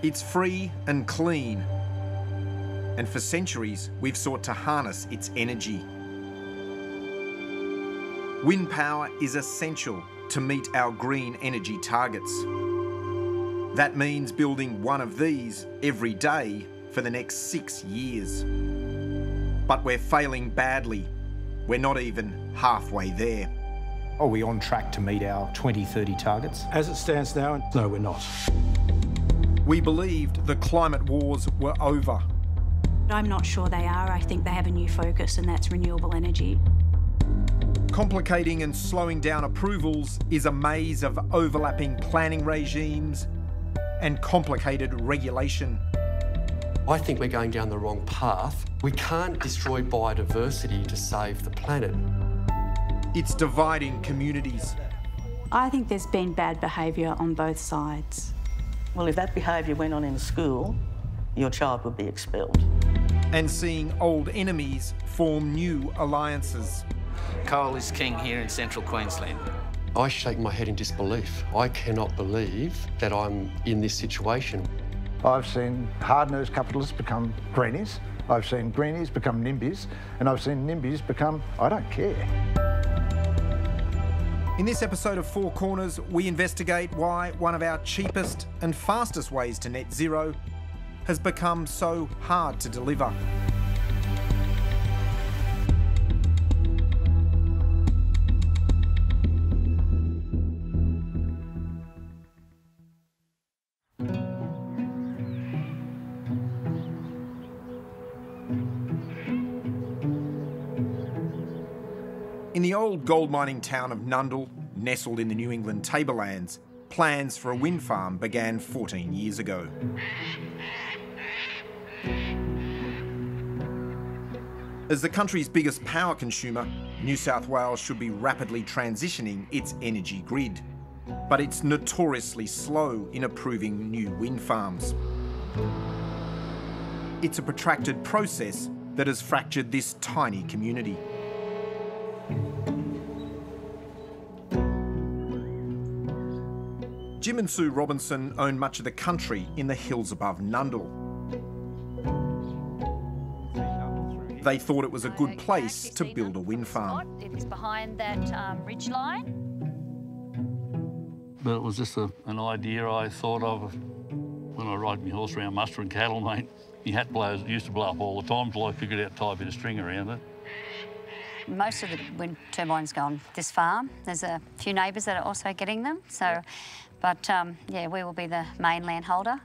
It's free and clean, and for centuries we've sought to harness its energy. Wind power is essential to meet our green energy targets. That means building one of these every day for the next 6 years. But we're failing badly. We're not even halfway there. Are we on track to meet our 2030 targets? As it stands now, no, we're not. We believed the climate wars were over. I'm not sure they are. I think they have a new focus, and that's renewable energy. Complicating and slowing down approvals is a maze of overlapping planning regimes and complicated regulation. I think we're going down the wrong path. We can't destroy biodiversity to save the planet. It's dividing communities. I think there's been bad behaviour on both sides. Well, if that behaviour went on in school, your child would be expelled. And seeing old enemies form new alliances. Coal is king here in central Queensland. I shake my head in disbelief. I cannot believe that I'm in this situation. I've seen hard-nosed capitalists become greenies. I've seen greenies become NIMBYs, and I've seen NIMBYs become I don't care. In this episode of Four Corners, we investigate why one of our cheapest and fastest ways to net zero has become so hard to deliver. In the old gold mining town of Nundle, nestled in the New England tablelands, plans for a wind farm began 14 years ago. As the country's biggest power consumer, New South Wales should be rapidly transitioning its energy grid. But it's notoriously slow in approving new wind farms. It's a protracted process that has fractured this tiny community. Jim and Sue Robinson own much of the country in the hills above Nundle. They thought it was a good place to build a wind farm. It is behind that ridge line. But it was just an idea I thought of when I ride my horse around mustering cattle, mate. My hat used to blow up all the time till I figured out to tie a bit of string around it. Most of the wind turbines go on this farm. There's a few neighbours that are also getting them. So, but yeah, we will be the main landholder.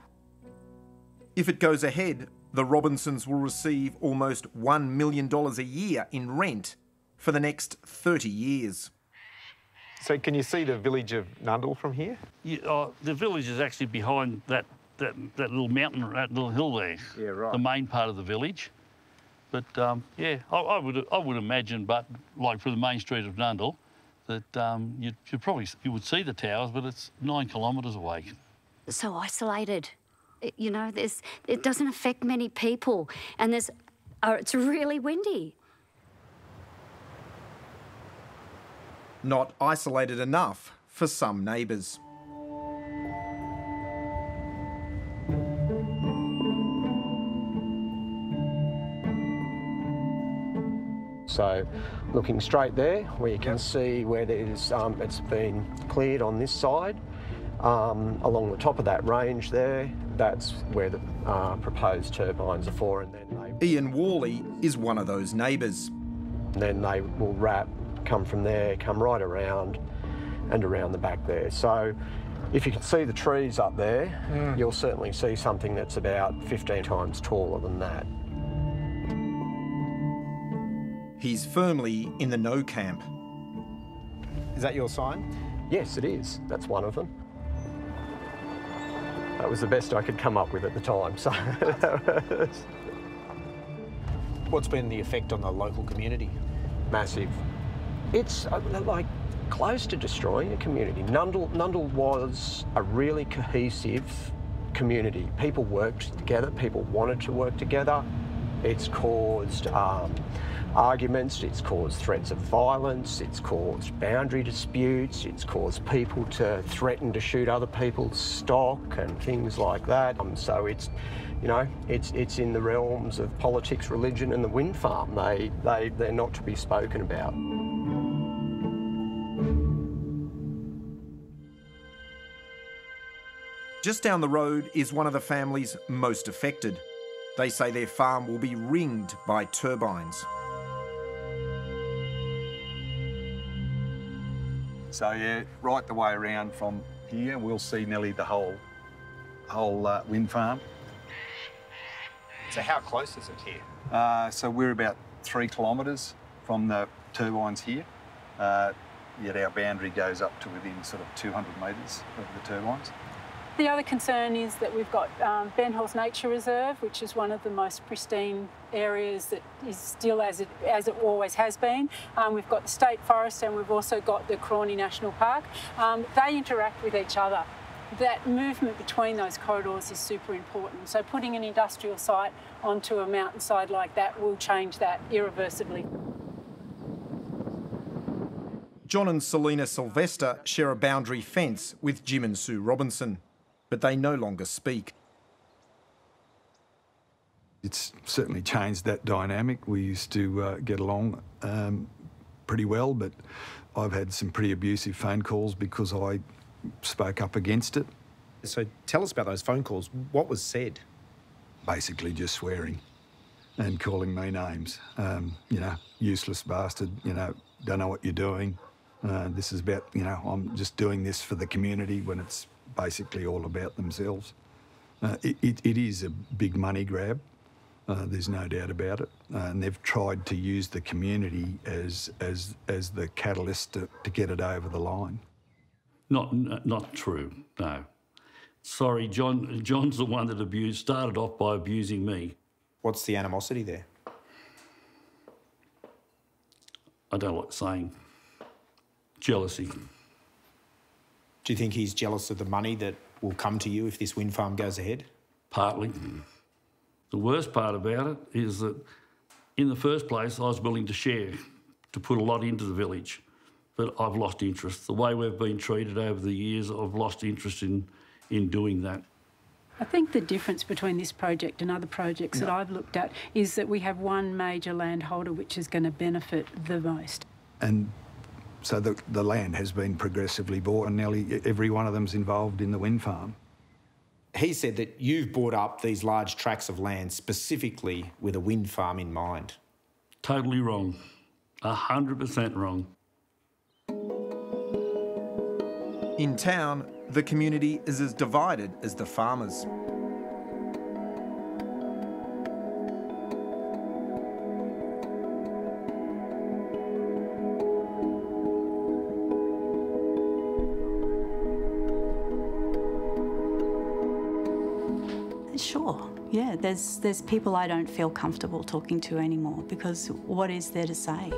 If it goes ahead, the Robinsons will receive almost $1 million a year in rent for the next 30 years. So can you see the village of Nundle from here? Yeah, the village is actually behind that little mountain, that little hill there. Yeah, right. The main part of the village. But yeah, I would imagine, but like for the main street of Nundle, that you would see the towers, but it's 9 kilometres away. So isolated. You know, it doesn't affect many people, and it's really windy. Not isolated enough for some neighbours. So looking straight there, where you can see where there's, it's been cleared on this side, along the top of that range there, that's where the proposed turbines are for. And then Ian Worley is one of those neighbours. And then they will come from there, come right around and around the back there. So if you can see the trees up there, you'll certainly see something that's about 15 times taller than that. He's firmly in the no camp. Is that your sign? Yes, it is. That's one of them. That was the best I could come up with at the time. So, What's been the effect on the local community? Massive. It's like close to destroying a community. Nundle was a really cohesive community. People worked together. People wanted to work together. It's caused arguments, it's caused threats of violence, it's caused boundary disputes, it's caused people to threaten to shoot other people's stock and things like that. So it's, you know, it's in the realms of politics, religion and the wind farm. They're not to be spoken about. Just down the road is one of the families most affected. They say their farm will be ringed by turbines. So yeah, right the way around from here, we'll see nearly the whole wind farm. So how close is it here? So we're about 3 kilometres from the turbines here. Yet our boundary goes up to within sort of 200 metres of the turbines. The other concern is that we've got Ben Hall's Nature Reserve, which is one of the most pristine areas that is still as it always has been. We've got the State Forest and we've also got the Crawley National Park. They interact with each other. That movement between those corridors is super important. So putting an industrial site onto a mountainside like that will change that irreversibly. John and Selina Sylvester share a boundary fence with Jim and Sue Robinson, but they no longer speak. It's certainly changed that dynamic. We used to get along pretty well, but I've had some pretty abusive phone calls because I spoke up against it. So tell us about those phone calls. What was said? Basically just swearing and calling me names. You know, useless bastard, you know, don't know what you're doing. This is about, you know, I'm just doing this for the community when it's basically all about themselves. It is a big money grab, there's no doubt about it. And they've tried to use the community as the catalyst to get it over the line. Not true, no. Sorry, John's the one that started off by abusing me. What's the animosity there? I don't like saying. Jealousy. Do you think he's jealous of the money that will come to you if this wind farm goes ahead? Partly. The worst part about it is that in the first place I was willing to share, to put a lot into the village, but I've lost interest. The way we've been treated over the years, I've lost interest in doing that. I think the difference between this project and other projects that I've looked at is that we have one major landholder which is going to benefit the most. And so the land has been progressively bought and nearly every one of them's involved in the wind farm. He said that you've bought up these large tracts of land specifically with a wind farm in mind. Totally wrong. 100% wrong. In town, the community is as divided as the farmers. Sure, yeah, there's people I don't feel comfortable talking to anymore because what is there to say?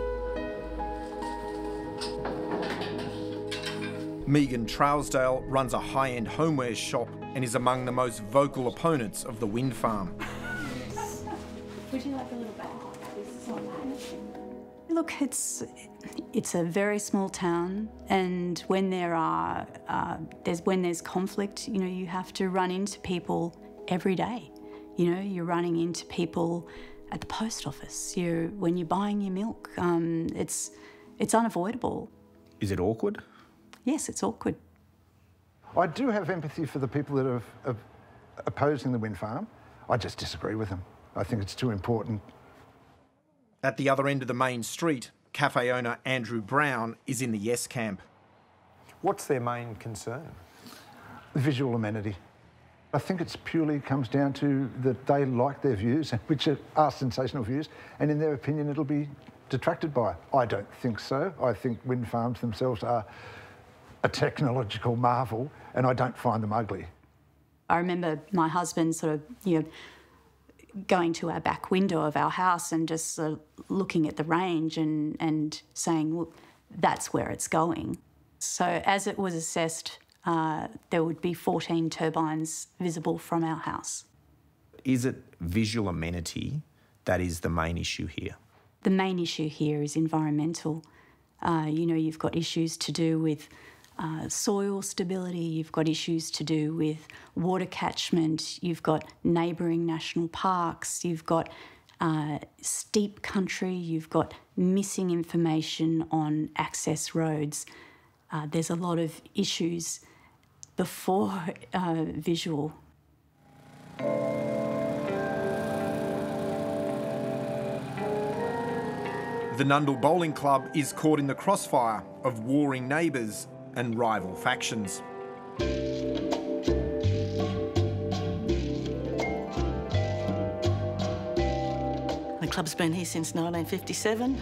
Megan Trousdale runs a high-end homewares shop and is among the most vocal opponents of the wind farm. Would you like a little bag like this? Look, it's a very small town, and when there's conflict, you know, you have to run into people every day. You know, you're running into people at the post office. When you're buying your milk, it's unavoidable. Is it awkward? Yes, it's awkward. I do have empathy for the people that are opposing the wind farm. I just disagree with them. I think it's too important. At the other end of the main street, cafe owner Andrew Brown is in the yes camp. What's their main concern? The visual amenity. I think it purely comes down to that they like their views, which are sensational views, and in their opinion it'll be detracted by. I don't think so. I think wind farms themselves are a technological marvel, and I don't find them ugly. I remember my husband sort of, going to our back window of our house and just looking at the range and saying, well, that's where it's going. So as it was assessed, there would be 14 turbines visible from our house. Is it visual amenity that is the main issue here? The main issue here is environmental. You know, you've got issues to do with soil stability, you've got issues to do with water catchment, you've got neighbouring national parks, you've got steep country, you've got missing information on access roads. There's a lot of issues before visual. The Nundle Bowling Club is caught in the crossfire of warring neighbours and rival factions. The club's been here since 1957.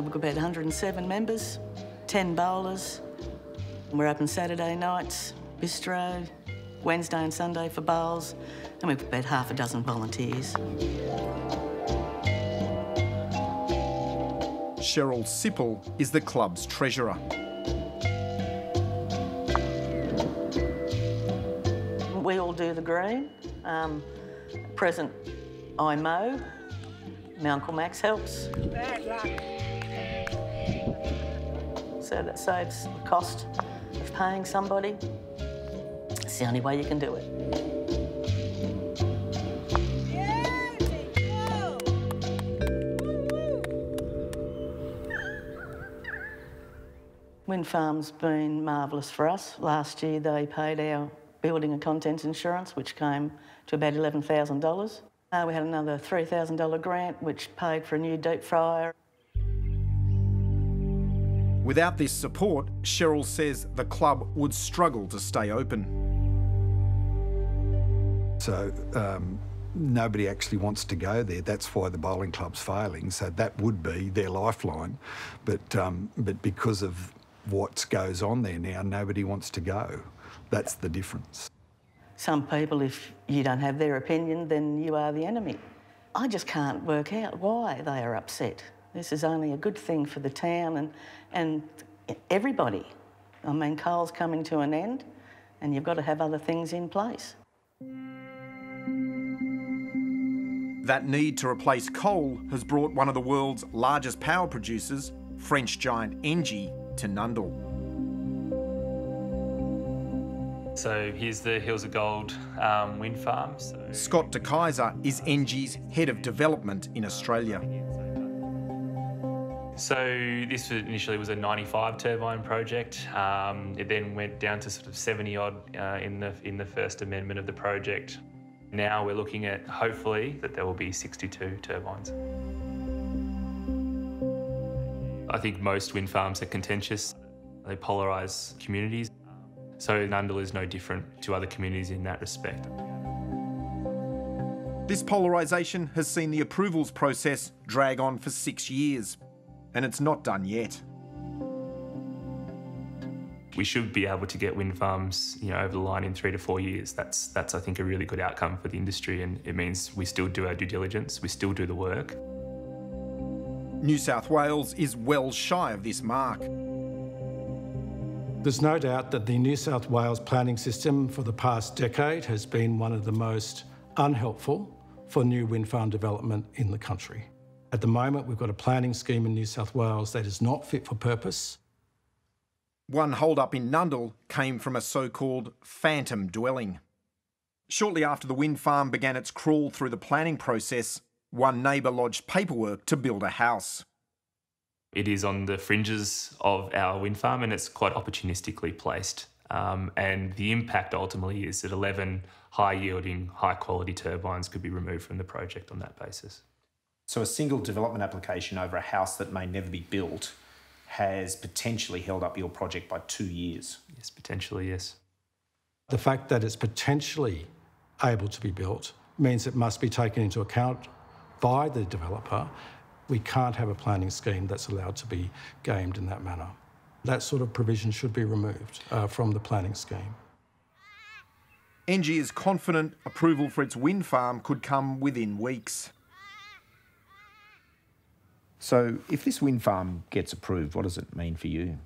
We've got about 107 members, 10 bowlers. We're open Saturday nights, bistro, Wednesday and Sunday for bowls, and we've got about half a dozen volunteers. Cheryl Sipple is the club's treasurer. We all do the green. Present, I mow. My Uncle Max helps. Bad luck. So that saves the cost of paying somebody. It's the only way you can do it. Wind farm's been marvellous for us. Last year they paid our building and contents insurance, which came to about $11,000. We had another $3,000 grant, which paid for a new deep fryer. Without this support, Cheryl says the club would struggle to stay open. So nobody actually wants to go there. That's why the bowling club's failing. So that would be their lifeline. But because of what goes on there now, nobody wants to go. That's the difference. Some people, if you don't have their opinion, then you are the enemy. I just can't work out why they are upset. This is only a good thing for the town and everybody. I mean, coal's coming to an end and you've got to have other things in place. That need to replace coal has brought one of the world's largest power producers, French giant Engie, to Nundle. So here's the Hills of Gold wind farm. Scott de Keyser is Engie's head of development in Australia. So this initially was a 95 turbine project. It then went down to sort of 70 odd in the first amendment of the project. Now we're looking at, hopefully, that there will be 62 turbines. I think most wind farms are contentious. They polarise communities. So Nundle is no different to other communities in that respect. This polarisation has seen the approvals process drag on for 6 years, and it's not done yet. We should be able to get wind farms, over the line in 3 to 4 years. That's I think a really good outcome for the industry, and it means we still do our due diligence, we still do the work. New South Wales is well shy of this mark. There's no doubt that the New South Wales planning system for the past decade has been one of the most unhelpful for new wind farm development in the country. At the moment, we've got a planning scheme in New South Wales that is not fit for purpose. One hold-up in Nundle came from a so-called phantom dwelling. Shortly after the wind farm began its crawl through the planning process, one neighbour lodged paperwork to build a house. It is on the fringes of our wind farm and it's quite opportunistically placed. And the impact ultimately is that 11 high-yielding, high-quality turbines could be removed from the project on that basis. So a single development application over a house that may never be built has potentially held up your project by 2 years? Yes, potentially, yes. The fact that it's potentially able to be built means it must be taken into account by the developer. We can't have a planning scheme that's allowed to be gamed in that manner. That sort of provision should be removed from the planning scheme. Engie is confident approval for its wind farm could come within weeks. So if this wind farm gets approved, what does it mean for you?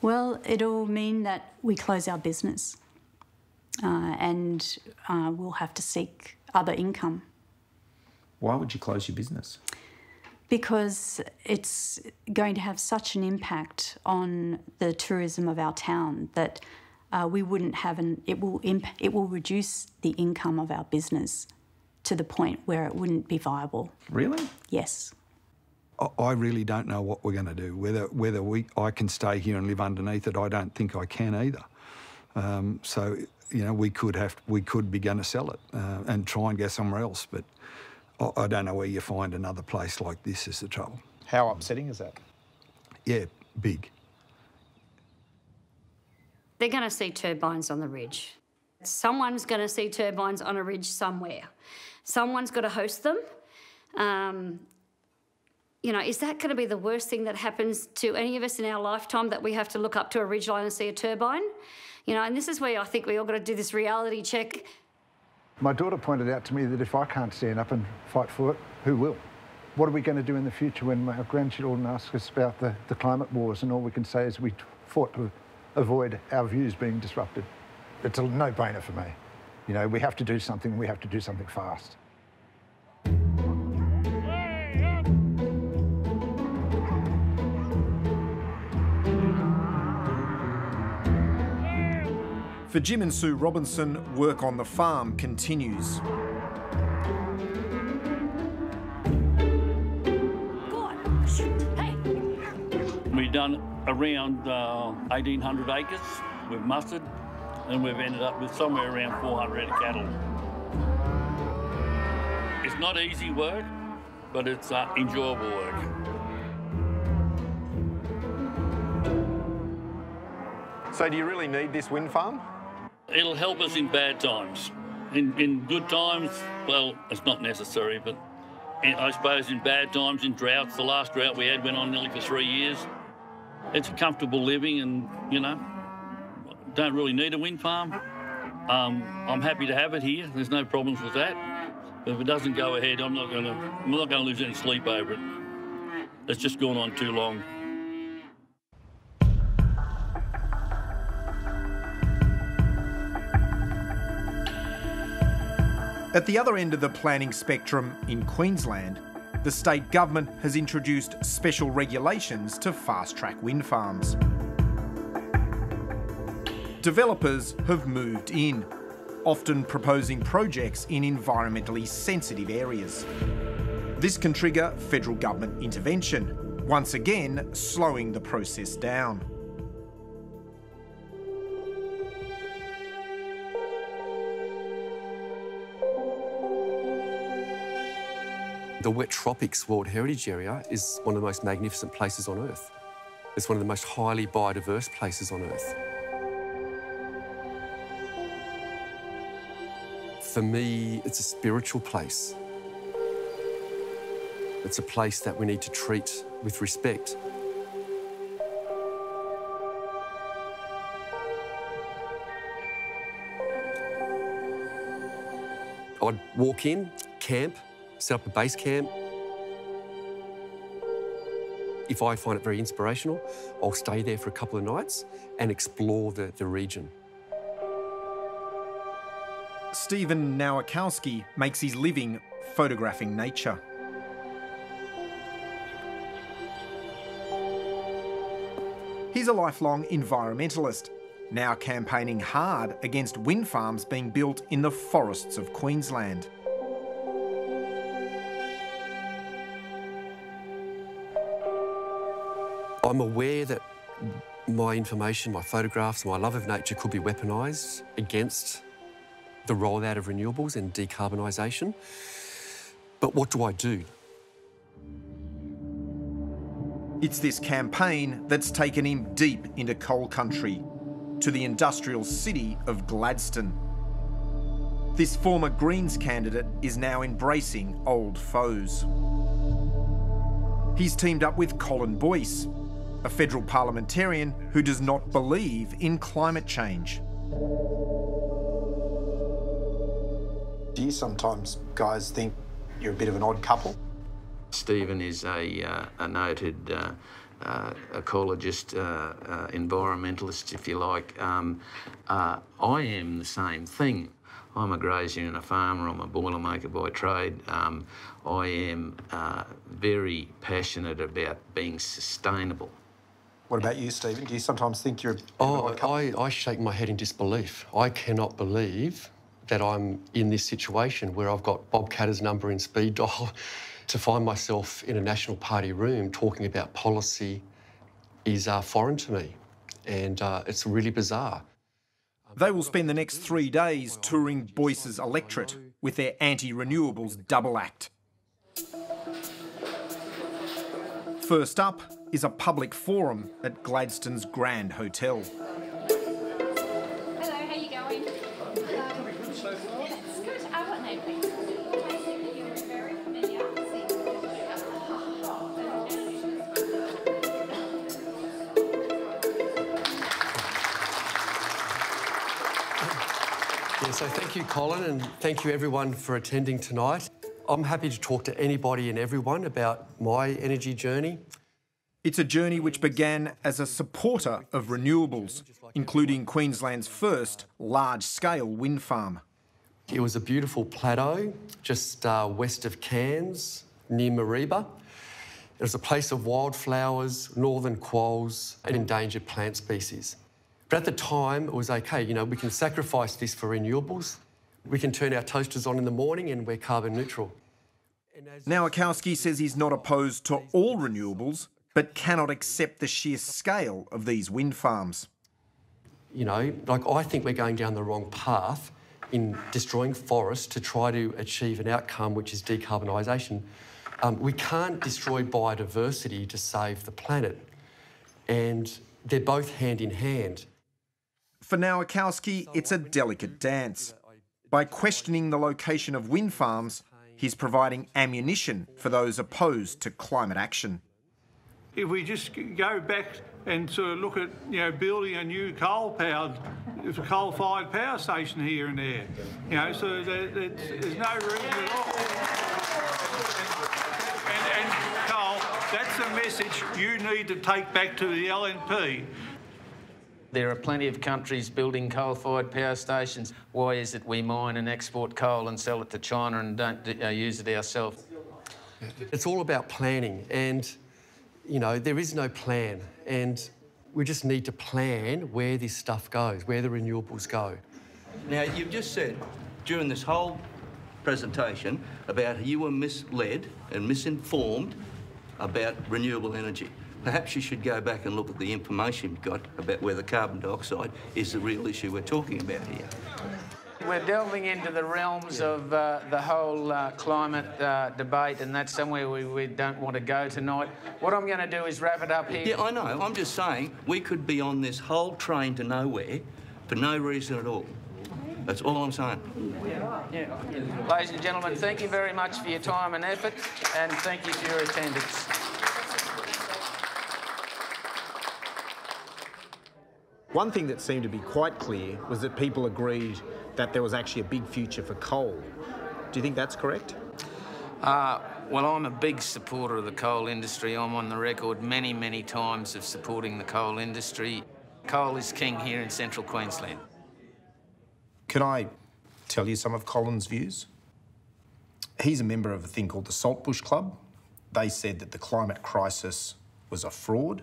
Well, it'll mean that we close our business. and we'll have to seek other income. Why would you close your business? Because it's going to have such an impact on the tourism of our town that we wouldn't have it will reduce the income of our business to the point where it wouldn't be viable. Really? Yes. I really don't know what we're going to do. Whether I can stay here and live underneath it, I don't think I can either. So, you know, we could be going to sell it and try and go somewhere else, but I don't know where you find another place like this is the trouble. How upsetting is that? Yeah, big. They're going to see turbines on the ridge. Someone's going to see turbines on a ridge somewhere. Someone's got to host them. You know, is that going to be the worst thing that happens to any of us in our lifetime, that we have to look up to a ridgeline and see a turbine? You know, and this is where I think we all got to do this reality check. My daughter pointed out to me that if I can't stand up and fight for it, who will? What are we going to do in the future when our grandchildren ask us about the climate wars and all we can say is we fought to avoid our views being disrupted? It's a no-brainer for me. You know, we have to do something, we have to do something fast. For Jim and Sue Robinson, work on the farm continues. We've done around 1,800 acres. We've mustered, and we've ended up with somewhere around 400 head of cattle. It's not easy work, but it's enjoyable work. So do you really need this wind farm? It'll help us in bad times. In good times, well, it's not necessary, but I suppose in bad times, in droughts, the last drought we had went on nearly for 3 years. It's a comfortable living and, you know, don't really need a wind farm. I'm happy to have it here. There's no problems with that. But if it doesn't go ahead, I'm not going to lose any sleep over it. It's just gone on too long. At the other end of the planning spectrum in Queensland, the state government has introduced special regulations to fast-track wind farms. Developers have moved in, often proposing projects in environmentally sensitive areas. This can trigger federal government intervention, once again slowing the process down. The Wet Tropics World Heritage Area is one of the most magnificent places on Earth. It's one of the most highly biodiverse places on Earth. For me, it's a spiritual place. It's a place that we need to treat with respect. I'd walk in, camp, set up a base camp. If I find it very inspirational, I'll stay there for a couple of nights and explore the region. Stephen Nowakowski makes his living photographing nature. He's a lifelong environmentalist, now campaigning hard against wind farms being built in the forests of Queensland. I'm aware that my information, my photographs, my love of nature could be weaponised against the rollout of renewables and decarbonisation. But what do I do? It's this campaign that's taken him deep into coal country, to the industrial city of Gladstone. This former Greens candidate is now embracing old foes. He's teamed up with Colin Boyce, a federal parliamentarian who does not believe in climate change. Do you sometimes, guys, think you're a bit of an odd couple? Stephen is a noted ecologist, environmentalist, if you like. I am the same thing. I'm a grazier and a farmer. I'm a boilermaker by trade. I am very passionate about being sustainable. What about you, Stephen? Do you sometimes think you're... I shake my head in disbelief. I cannot believe that I'm in this situation where I've got Bob Catter's number in speed dial to find myself in a National Party room talking about policy is foreign to me, and it's really bizarre. They will spend the next 3 days touring Boyce's electorate with their anti-renewables double act. First up is a public forum at Gladstone's Grand Hotel. Hello, how you going? That's good. What name, please? You're very familiar. So thank you, Colin, and thank you everyone for attending tonight. I'm happy to talk to anybody and everyone about my energy journey. It's a journey which began as a supporter of renewables, including Queensland's first large-scale wind farm. It was a beautiful plateau just west of Cairns, near Mareeba. It was a place of wildflowers, northern quolls and endangered plant species. But at the time, it was okay, you know, we can sacrifice this for renewables. We can turn our toasters on in the morning and we're carbon neutral. Nowakowski says he's not opposed to all renewables, but cannot accept the sheer scale of these wind farms. You know, like I think we're going down the wrong path in destroying forests to try to achieve an outcome which is decarbonisation. We can't destroy biodiversity to save the planet, and they're both hand in hand. For Nowakowski, it's a delicate dance. By questioning the location of wind farms, he's providing ammunition for those opposed to climate action. If we just go back and sort of look at, you know, building a new coal-fired power station here and there, you know, so there's no reason at all. And Carl, that's a message you need to take back to the LNP. There are plenty of countries building coal-fired power stations. Why is it we mine and export coal and sell it to China and don't use it ourselves? It's all about planning, and you know, there is no plan, and we just need to plan where this stuff goes, where the renewables go. Now, you've just said during this whole presentation about how you were misled and misinformed about renewable energy. Perhaps you should go back and look at the information you've got about whether carbon dioxide is the real issue we're talking about here. We're delving into the realms of the whole climate debate, and that's somewhere we don't want to go tonight. What I'm going to do is wrap it up here. Yeah, I know. I'm just saying we could be on this whole train to nowhere for no reason at all. That's all I'm saying. Yeah. Ladies and gentlemen, thank you very much for your time and effort, and thank you for your attendance. One thing that seemed to be quite clear was that people agreed that there was actually a big future for coal. Do you think that's correct? Well, I'm a big supporter of the coal industry. I'm on the record many, many times of supporting the coal industry. Coal is king here in central Queensland. Can I tell you some of Colin's views? He's a member of a thing called the Saltbush Club. They said that the climate crisis was a fraud.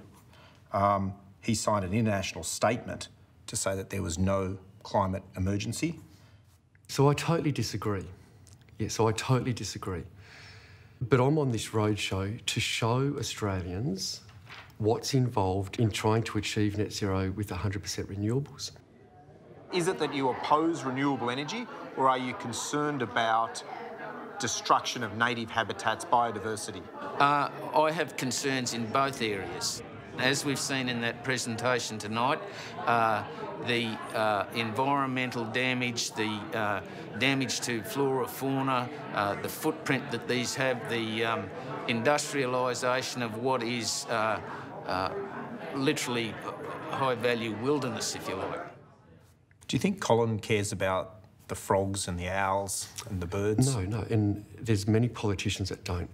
He signed an international statement to say that there was no climate emergency. So I totally disagree. Yeah, so I totally disagree. But I'm on this roadshow to show Australians what's involved in trying to achieve net zero with 100% renewables. Is it that you oppose renewable energy, or are you concerned about destruction of native habitats, biodiversity? I have concerns in both areas. As we've seen in that presentation tonight, the environmental damage, the damage to flora, fauna, the footprint that these have, the industrialisation of what is literally high-value wilderness, if you like. Do you think Colin cares about the frogs and the owls and the birds? No, and there's many politicians that don't.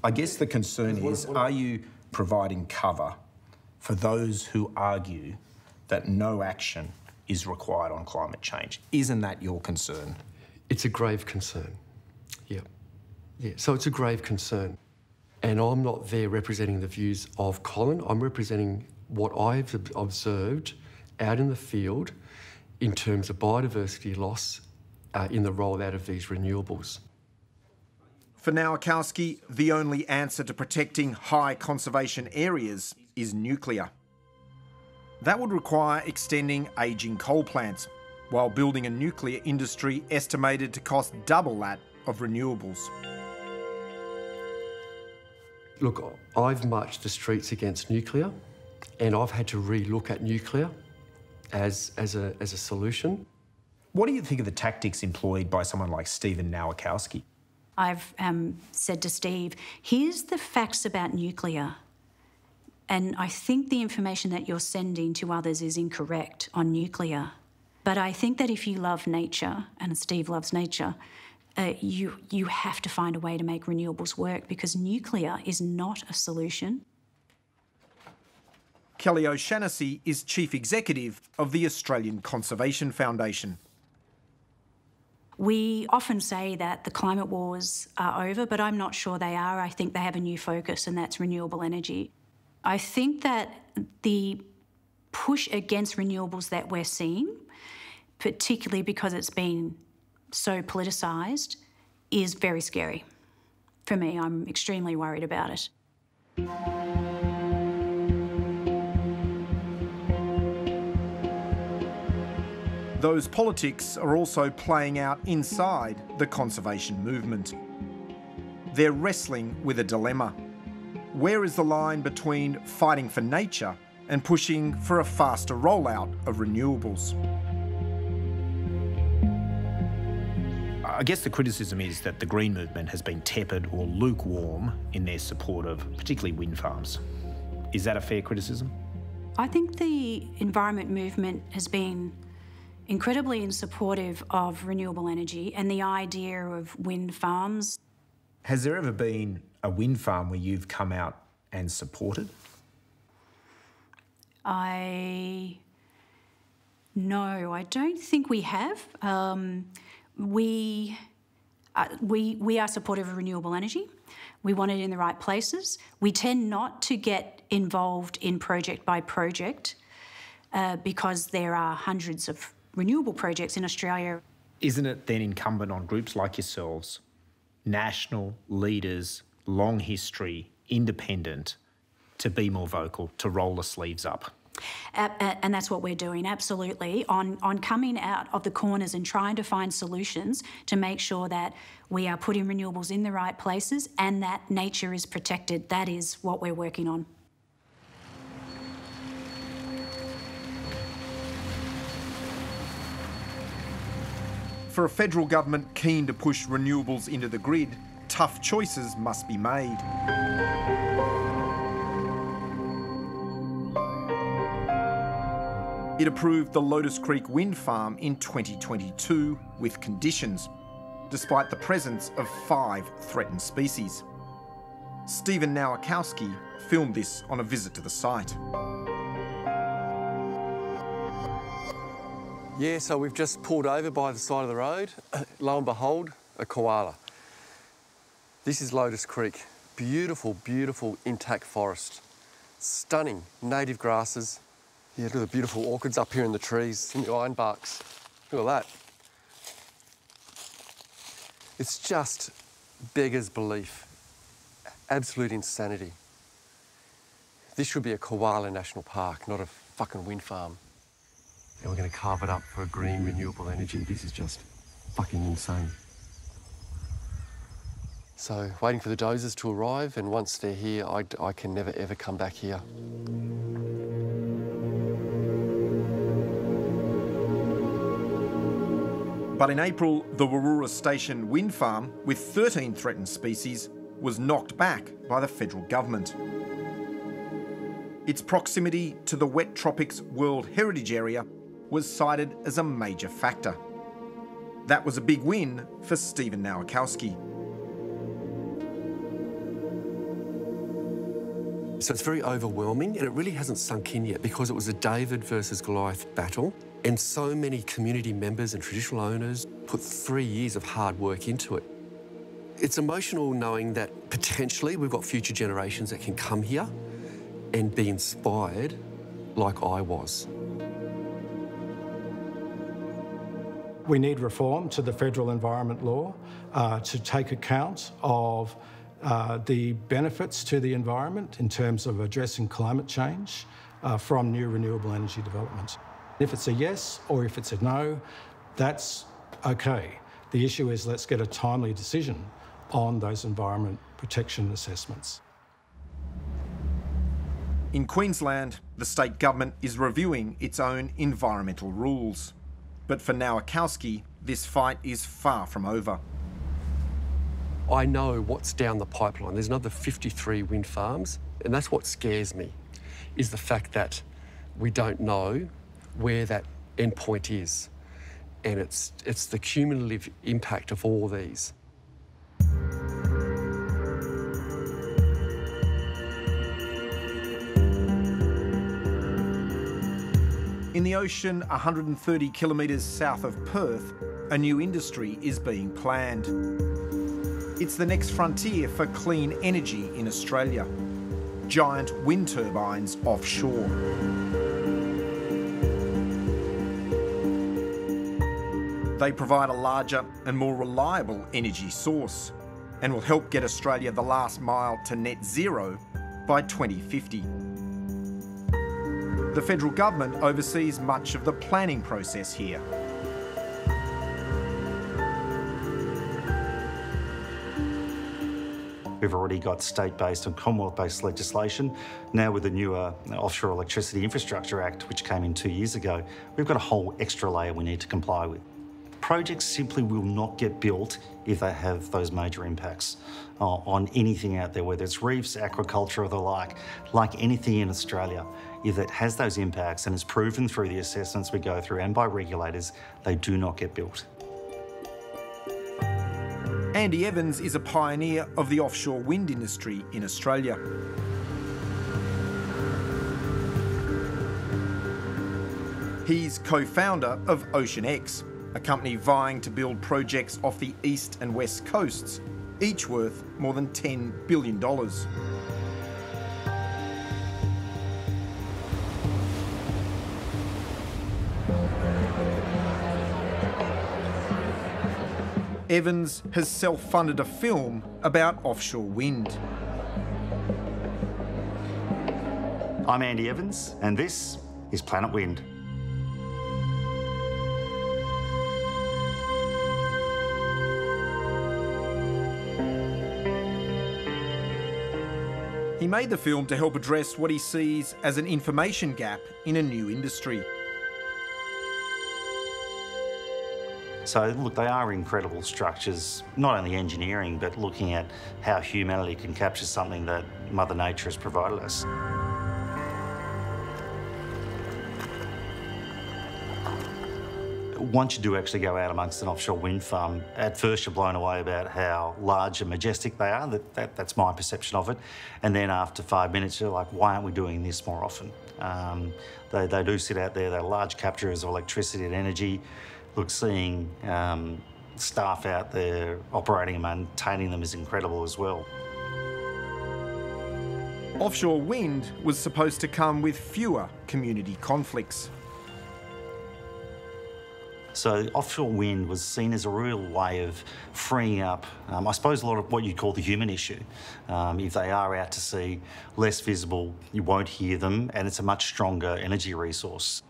I guess the concern is, are you providing cover for those who argue that no action is required on climate change. Isn't that your concern? It's a grave concern. Yeah. So it's a grave concern. And I'm not there representing the views of Colin. I'm representing what I've observed out in the field in terms of biodiversity loss in the rollout of these renewables. For Nowakowski, the only answer to protecting high conservation areas is nuclear. That would require extending ageing coal plants, while building a nuclear industry estimated to cost double that of renewables. Look, I've marched the streets against nuclear, and I've had to re-look at nuclear as a solution. What do you think of the tactics employed by someone like Stephen Nowakowski? I've said to Steve, here's the facts about nuclear. And I think the information that you're sending to others is incorrect on nuclear. But I think that if you love nature, and Steve loves nature, you have to find a way to make renewables work, because nuclear is not a solution. Kelly O'Shannessy is Chief Executive of the Australian Conservation Foundation. We often say that the climate wars are over, but I'm not sure they are. I think they have a new focus, and that's renewable energy. I think that the push against renewables that we're seeing, particularly because it's been so politicised, is very scary. For me, I'm extremely worried about it. Those politics are also playing out inside the conservation movement. They're wrestling with a dilemma. Where is the line between fighting for nature and pushing for a faster rollout of renewables? I guess the criticism is that the Green movement has been tepid or lukewarm in their support of particularly wind farms. Is that a fair criticism? I think the environment movement has been incredibly supportive of renewable energy and the idea of wind farms. Has there ever been a wind farm where you've come out and supported? No, I don't think we have. We are supportive of renewable energy. We want it in the right places. We tend not to get involved in project by project because there are hundreds of renewable projects in Australia. Isn't it then incumbent on groups like yourselves, national leaders, long history, independent, to be more vocal, to roll the sleeves up? And that's what we're doing, absolutely, on coming out of the corners and trying to find solutions to make sure that we are putting renewables in the right places and that nature is protected. That is what we're working on. For a federal government keen to push renewables into the grid, tough choices must be made. It approved the Lotus Creek wind farm in 2022 with conditions, despite the presence of 5 threatened species. Stephen Nowakowski filmed this on a visit to the site. Yeah, so we've just pulled over by the side of the road. Lo and behold, a koala. This is Lotus Creek. Beautiful, beautiful intact forest. Stunning native grasses. Yeah, look at the beautiful orchids up here in the trees, in the ironbarks. Look at that. It's just beggars belief. Absolute insanity. This should be a koala national park, not a fucking wind farm. And we're going to carve it up for green renewable energy. This is just fucking insane. So, waiting for the dozers to arrive, and once they're here, I can never ever come back here. But in April, the Wurrura Station wind farm, with 13 threatened species, was knocked back by the federal government. Its proximity to the Wet Tropics World Heritage Area was cited as a major factor. That was a big win for Stephen Nowakowski. So it's very overwhelming, and it really hasn't sunk in yet because it was a David versus Goliath battle, and so many community members and traditional owners put 3 years of hard work into it. It's emotional knowing that potentially we've got future generations that can come here and be inspired like I was. We need reform to the federal environment law to take account of the benefits to the environment in terms of addressing climate change from new renewable energy development. If it's a yes or if it's a no, that's okay. The issue is let's get a timely decision on those environment protection assessments. In Queensland, the state government is reviewing its own environmental rules. But for Nowakowski, this fight is far from over. I know what's down the pipeline. There's another 53 wind farms, and that's what scares me, is the fact that we don't know where that endpoint is. And it's the cumulative impact of all these. In the ocean 130 kilometres south of Perth, a new industry is being planned. It's the next frontier for clean energy in Australia. Giant wind turbines offshore. They provide a larger and more reliable energy source and will help get Australia the last mile to net zero by 2050. The federal government oversees much of the planning process here. We've already got state-based and Commonwealth-based legislation. Now with the newer Offshore Electricity Infrastructure Act, which came in 2 years ago, we've got a whole extra layer we need to comply with. Projects simply will not get built if they have those major impacts on anything out there, whether it's reefs, aquaculture or the like anything in Australia. If it has those impacts and is proven through the assessments we go through and by regulators, they do not get built. Andy Evans is a pioneer of the offshore wind industry in Australia. He's co-founder of OceanX, a company vying to build projects off the east and west coasts, each worth more than $10 billion. Evans has self-funded a film about offshore wind. I'm Andy Evans, and this is Planet Wind. He made the film to help address what he sees as an information gap in a new industry. So look, they are incredible structures, not only engineering, but looking at how humanity can capture something that Mother Nature has provided us. Once you do actually go out amongst an offshore wind farm, at first you're blown away about how large and majestic they are. That's my perception of it. And then after 5 minutes, you're like, why aren't we doing this more often? They do sit out there, they're large capturers of electricity and energy. Look, seeing staff out there operating and maintaining them is incredible as well. Offshore wind was supposed to come with fewer community conflicts. So offshore wind was seen as a real way of freeing up, I suppose, a lot of what you call the human issue. If they are out to sea, less visible, you won't hear them, and it's a much stronger energy resource.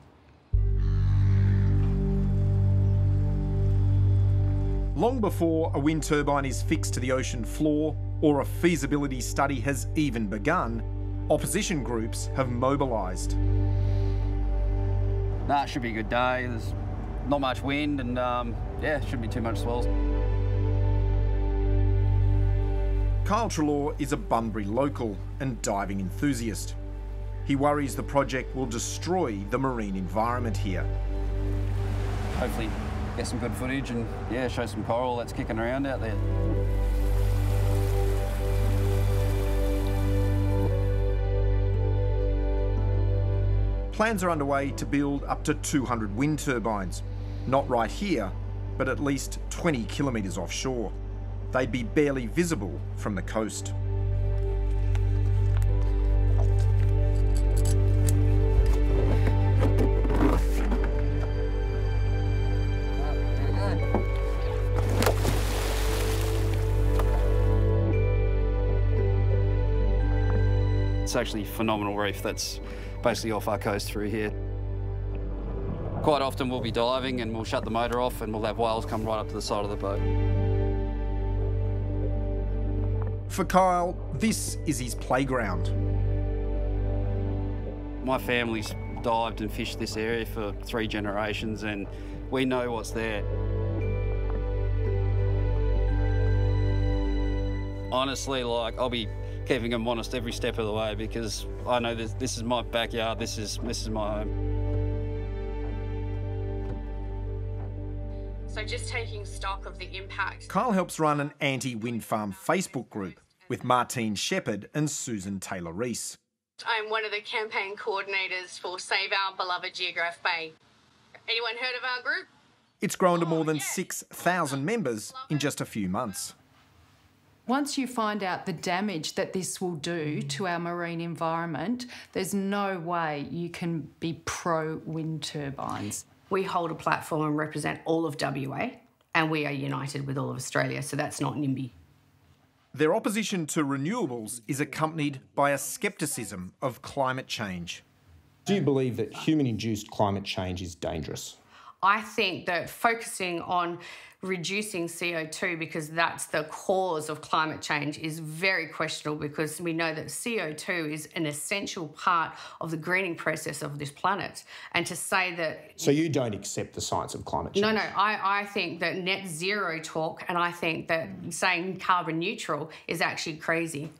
Long before a wind turbine is fixed to the ocean floor or a feasibility study has even begun, opposition groups have mobilised. Nah, it should be a good day. There's not much wind and, yeah, shouldn't be too much swells. Kyle Treloar is a Bunbury local and diving enthusiast. He worries the project will destroy the marine environment here. Hopefully get some good footage and, yeah, show some coral that's kicking around out there. Plans are underway to build up to 200 wind turbines. Not right here, but at least 20 kilometres offshore. They'd be barely visible from the coast. It's actually a phenomenal reef that's basically off our coast through here. Quite often we'll be diving and we'll shut the motor off and we'll have whales come right up to the side of the boat. For Kyle, this is his playground. My family's dived and fished this area for 3 generations and we know what's there. Honestly, like, I'll be keeping them honest every step of the way because I know this is my backyard, this is my home. So just taking stock of the impact. Kyle helps run an anti-wind farm Facebook group with Martine Shepherd and Susan Taylor-Rees. I'm one of the campaign coordinators for Save Our Beloved Geograph Bay. Anyone heard of our group? It's grown to more than 6,000 members in just a few months. Once you find out the damage that this will do to our marine environment, there's no way you can be pro-wind turbines. We hold a platform and represent all of WA, and we are united with all of Australia, so that's not NIMBY. Their opposition to renewables is accompanied by a scepticism of climate change. Do you believe that human-induced climate change is dangerous? I think that focusing on reducing CO2 because that's the cause of climate change is very questionable because we know that CO2 is an essential part of the greening process of this planet. And to say that... So you don't accept the science of climate change? No, I think that net zero talk and I think that saying carbon neutral is actually crazy.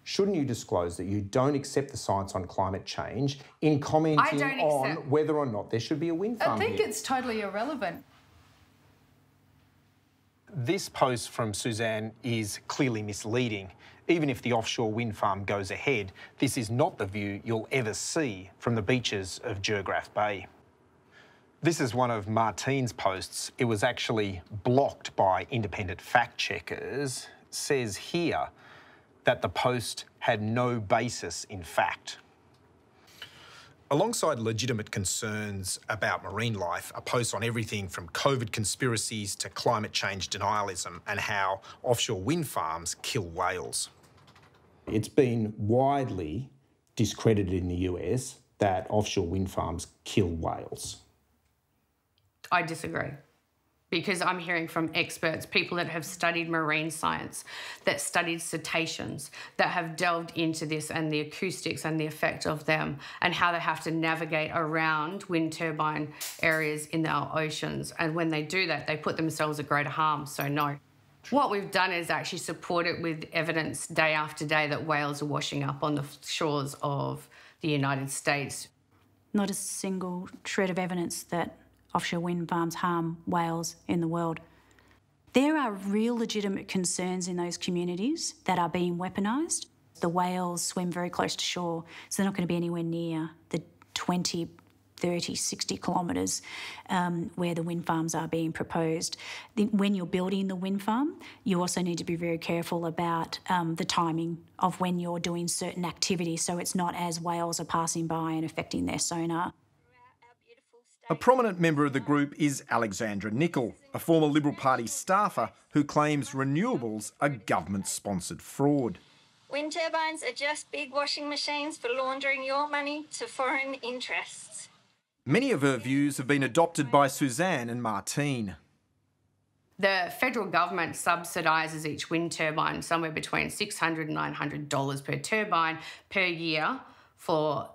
Shouldn't you disclose that you don't accept the science on climate change in commenting on whether or not there should be a wind farm I think here? it's totally irrelevant. This post from Suzanne is clearly misleading. Even if the offshore wind farm goes ahead, this is not the view you'll ever see from the beaches of Geograph Bay. This is one of Martine's posts. It was actually blocked by independent fact checkers. It says here that the post had no basis in fact. Alongside legitimate concerns about marine life, a post on everything from COVID conspiracies to climate change denialism and how offshore wind farms kill whales. It's been widely discredited in the US that offshore wind farms kill whales. I disagree. Because I'm hearing from experts, people that have studied marine science, that studied cetaceans, that have delved into this and the acoustics and the effect of them and how they have to navigate around wind turbine areas in our oceans. And when they do that, they put themselves at greater harm, so no. What we've done is actually support it with evidence day after day that whales are washing up on the shores of the United States. Not a single shred of evidence that offshore wind farms harm whales in the world. There are real legitimate concerns in those communities that are being weaponised. The whales swim very close to shore, so they're not going to be anywhere near the 20, 30, 60 kilometres where the wind farms are being proposed. When you're building the wind farm, you also need to be very careful about the timing of when you're doing certain activities, so it's not as whales are passing by and affecting their sonar. A prominent member of the group is Alexandra Nicol, a former Liberal Party staffer who claims renewables are government-sponsored fraud. Wind turbines are just big washing machines for laundering your money to foreign interests. Many of her views have been adopted by Suzanne and Martine. The federal government subsidises each wind turbine somewhere between $600 and $900 per turbine per year for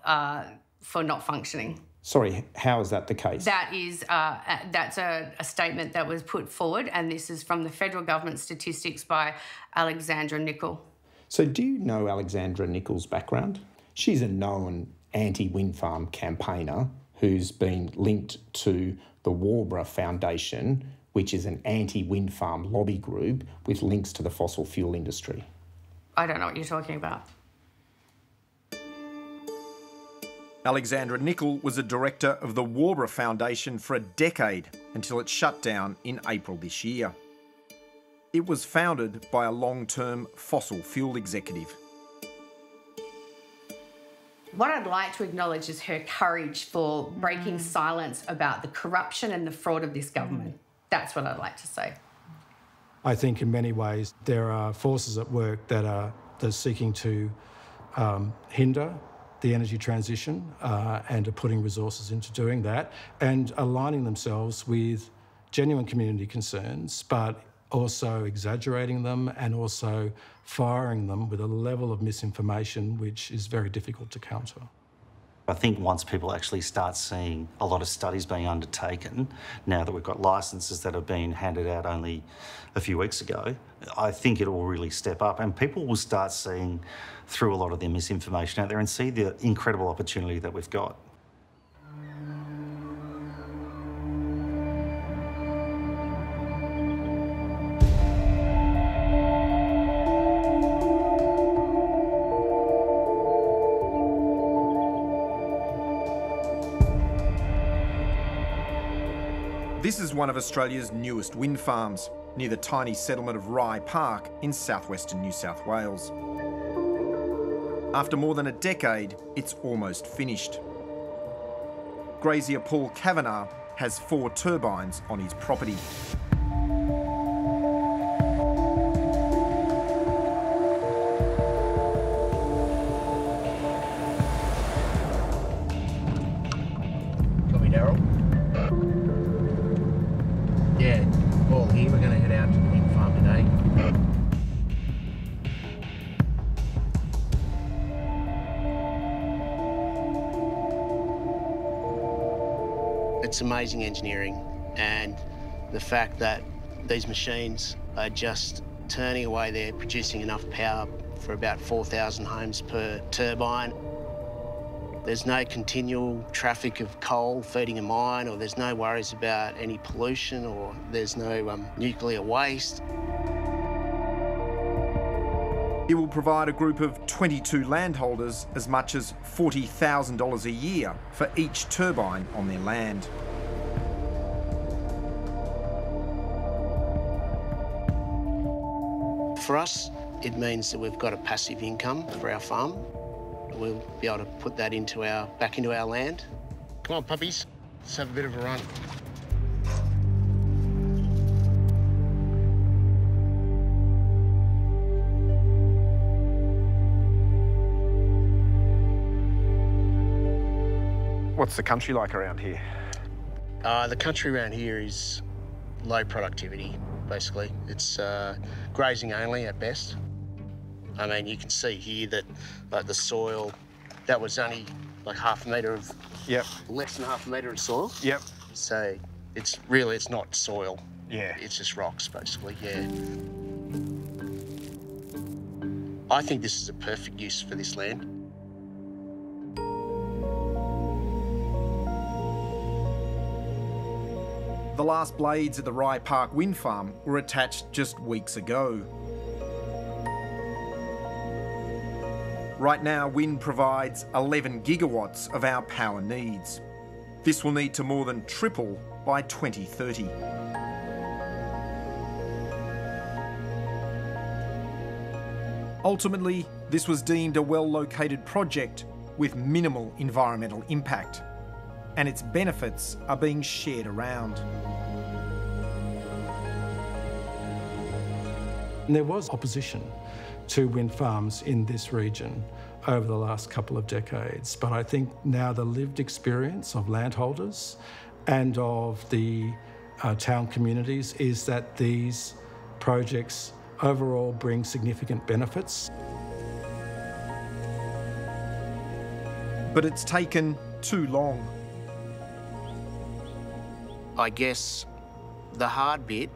not functioning. Sorry, how is that the case? That is, that's a statement that was put forward, and this is from the federal government statistics by Alexandra Nicol. So do you know Alexandra Nicol's background? She's a known anti-wind farm campaigner who's been linked to the Warbra Foundation, which is an anti-wind farm lobby group with links to the fossil fuel industry. I don't know what you're talking about. Alexandra Nicol was a director of the Warbra Foundation for a decade until it shut down in April this year. It was founded by a long-term fossil fuel executive. What I'd like to acknowledge is her courage for breaking silence about the corruption and the fraud of this government. That's what I'd like to say. I think in many ways there are forces at work that are seeking to hinder the energy transition and are putting resources into doing that and aligning themselves with genuine community concerns, but also exaggerating them and also firing them with a level of misinformation which is very difficult to counter. I think once people actually start seeing a lot of studies being undertaken, now that we've got licences that have been handed out only a few weeks ago, I think it will really step up and people will start seeing through a lot of the misinformation out there and see the incredible opportunity that we've got. This is one of Australia's newest wind farms, near the tiny settlement of Rye Park in southwestern New South Wales. After more than a decade, it's almost finished. Grazier Paul Kavanagh has 4 turbines on his property. Copy, Daryl. Yeah, Paul here. We're going to head out to the wind farm today. It's amazing engineering, and the fact that these machines are just turning away, they're producing enough power for about 4,000 homes per turbine. There's no continual traffic of coal feeding a mine, or there's no worries about any pollution, or there's no nuclear waste. It will provide a group of 22 landholders as much as $40,000 a year for each turbine on their land. For us, it means that we've got a passive income for our farm. We'll be able to put that back into our land. Come on, puppies, let's have a bit of a run. What's the country like around here? The country around here is low productivity, basically. It's grazing only at best. I mean, you can see here that the soil, that was only like half a metre of, less than half a metre of soil. Yep. So it's not soil. Yeah. It's just rocks, basically, yeah. I think this is a perfect use for this land. The last blades at the Rye Park wind farm were attached just weeks ago. Right now, wind provides 11 gigawatts of our power needs. This will need to more than triple by 2030. Ultimately, this was deemed a well-located project with minimal environmental impact, and its benefits are being shared around. There was opposition to wind farms in this region over the last couple of decades, but I think now the lived experience of landholders and of the town communities is that these projects overall bring significant benefits. But it's taken too long. I guess the hard bit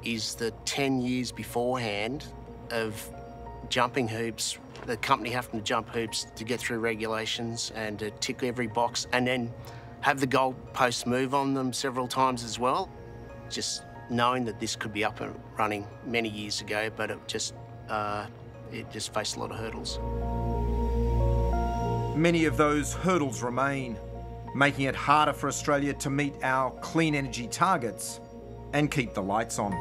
is the 10 years beforehand of jumping hoops, the company having to jump hoops to get through regulations and to tick every box and then have the goalposts move on them several times as well. Just knowing that this could be up and running many years ago, but it just faced a lot of hurdles. many of those hurdles remain, making it harder for Australia to meet our clean energy targets and keep the lights on.